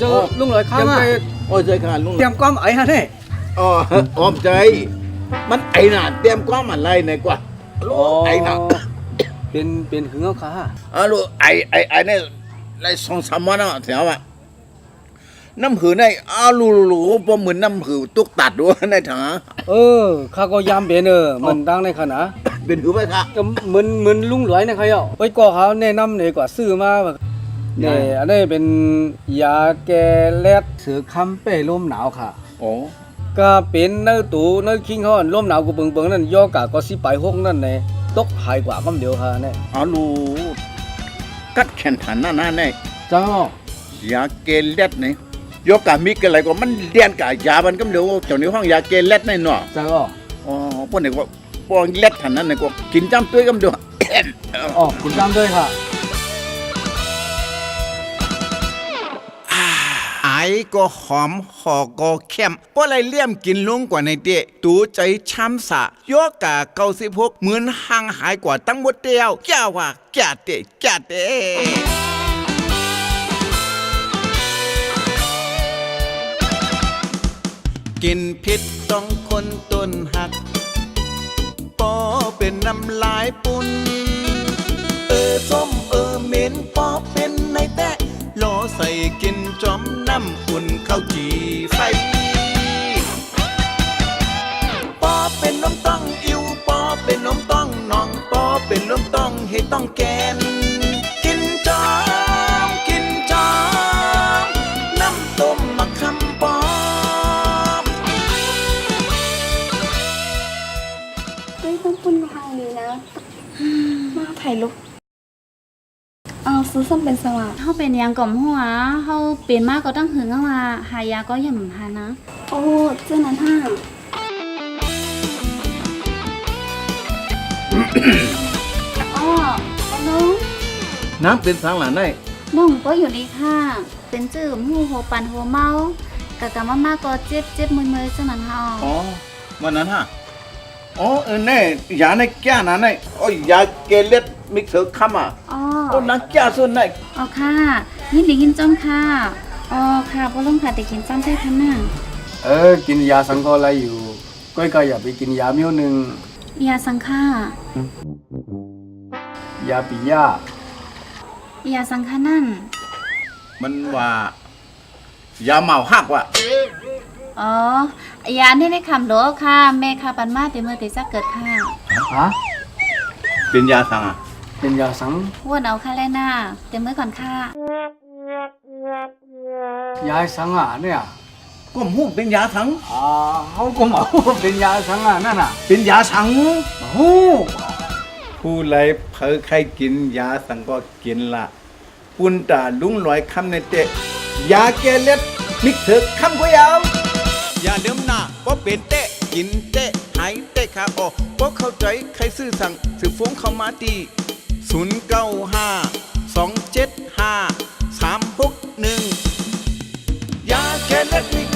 จะลุงหลอยข้างอ่ะโอ้ใจขาดลุง เตรียมความไอ้ฮะเนี่ย อ๋ออ้อมใจ มันไอ้น่ะเตรียมความอะไรในกว่าไอ้น่ะ เป็นหึงเอาค่ะ ลูกไอ้เนี่ยใน2-3 วันเสียวอ่ะน้ำหือในรู้พอเหมือนน้ำหือตุกตัดด้วยในถัง ข้าก็ยามเป็นเหมือนดังในขณะ เป็นหือไปค่ะ ก็เหมือนลุงหลอยนะครับอ่ะไปก่อเขาแนะนำเลยกว่าซื้อมาแบบเนี่ยอันนี้เป็นยาแก้แลดเสือคำเป้ลมหนาวค่ะ โอ้ ก็เป็นเนื้อตูเนื้อคิงเขาลมหนาวกูเปิงนั่นย่อกะก็สิไปหกนั่นในตกหายกว่าคำเดียวค่ะเนี่ย รู้กัดแขนถันนั่นเนี่ย เจ้าย าเกล็ดเนี่ยยกกามิกอะไรก็มันเรียนกับยามันก็เดี๋ยวเจ้าในห้องยาเกล็ดในเนาะ เจ้า อ๋อพวกเนี่ยก็พวกเล็ดถันนั้นเนี่ยก็กินจ้ำตัวก็เดี๋ยว คุณจำด้วยค่ะ ไอ้ก็หอมหอก็เข้มเพราะอะไรเลี่ยมกินลุงกว่าในเตะตูใจช้ำสะยกกะ96เหมือนห่างหายกว่าตั้งหมดเดียวแก้ว่าแก่เตะแก่เตะกินพิษต้องคนต้นหักปอเป็นน้ำลายปุ่นส้มเหม็นปอเป็นในแตะโลใส่กินจอมน้ำอุ่นข้าวจี่ไฟปอเป็นนมต้องอิวปอเป็นนมต้องนองปอเป็นนมต้องให้ต้องแกนกินจอมน้ำต้มมะขามปอ ต้องปุ่นทางนี้นะมาถ่ายรูปซื้อส้มเป็นสวัสดิ์ เฮาเป็นหยังก่อมหัวเฮาเป็นมากก็ต้องหึงเอาว่าหายาก็ย่ำหานะ โอ้เจ้านั้นห้า อ้อน้อง น้ำเป็นทางหลานได้ น้องก็อยู่นี่ค่ะเป็นจื้อหูโหปันโหเมากะกะมากๆก็เจ็บมือๆจังนั้นเฮา อ๋อวันนั้นฮะอ๋อแน่ยาในแก้นั้นไอ้โอ้ยยาเกล็ดมิกเซอร์คัมอ่ะ อ๋อ โอ้นักแก้ส่วนไหน อ๋อค่ะยินดีกินจ้อมค่ะอ๋อค่ะบ่ลงค่ะแต่กินจ้อมได้ค่ะน่ะ กินยาสังเคราะห์อะไรอยู่ก้อยก็อย่าไปกินยาเมี้ยวหนึ่ง ยาสังค่ะ ยาปิยาย าสังค่ะนั่น มันว่ายาเมาหักว่ะ อ๋อยานี่ได้คำโหลค่ะแม่ค่ะปันมาแต่มื้อที่จะเกิดค่ะ ฮะ เป็นยาสังอ่ะ เป็นยาสัง อ้วนเอาค่ะแล้วน่ะแต่มื้อก่อนค่ะ ยาสังอ่ะเนี่ย ก็หูเป็นยาสัง เขาก็มาเป็นยาสังอ่ะนั่นน่ะ เป็นยาสัง หู ผู้ไรเผอใครกินยาสังก็กินละปุ่นตาลุงลอยคำในเตะยาเกล็ดมิกเซอร์คำก็ยาวอย่าเดิมหน้าเพราะเป็นเตะกินเตะหายเตะขาออกเพราะเข้าใจใครซื้อสั่งซื้อฟงเข้ามาตี095 275 361ยาเกล็ดมิก